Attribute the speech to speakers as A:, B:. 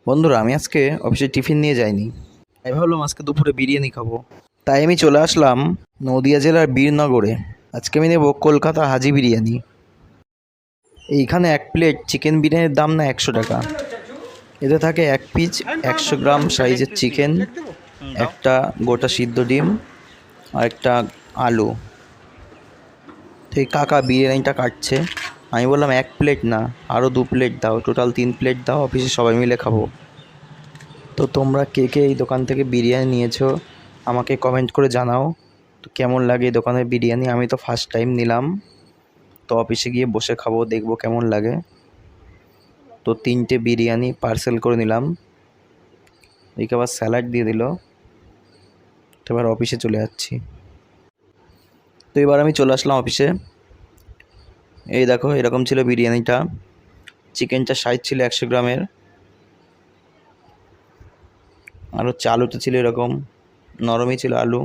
A: বন্ধুরা, আমি আজকে অফিসে টিফিন নিয়ে যাইনি। আমি ভাবলাম আজকে দুপুরে বিরিয়ানি খাবো। তাই আমি চলে আসলাম নদিয়া জেলার বীরনগরে। আজকে আমি নেব কলকাতা হাজি বিরিয়ানি। এইখানে এক প্লেট চিকেন বিরিয়ানির দাম না 100 টাকা। এতে থাকে এক পিস 100 গ্রাম সাইজের চিকেন, একটা গোটা সিদ্ধ ডিম আর একটা আলু। তো এই কাকা বিরিয়ানিটা কাটছে। আমি বললাম এক প্লেট না, আরও 2 প্লেট দাও, টোটাল 3 প্লেট দাও, অফিসে সবাই মিলে খাবো। তো তোমরা কে কে এই দোকান থেকে বিরিয়ানি নিয়েছো আমাকে কমেন্ট করে জানাও। তো কেমন লাগে এই দোকানের বিরিয়ানি? আমি তো ফার্স্ট টাইম নিলাম, তো অফিসে গিয়ে বসে খাবো, দেখবো কেমন লাগে। তো 3টে বিরিয়ানি পার্সেল করে নিলাম। এদিকে আবার স্যালাড দিয়ে দিল। তো এবার অফিসে চলে যাচ্ছি। তো এবার আমি চলে আসলাম অফিসে। এই দেখো, এরকম ছিল বিরিয়ানিটা। চিকেনটা সাইজ ছিল 100 গ্রামের। আর হচ্ছে আলুটা ছিল এরকম, নরমই ছিল আলু।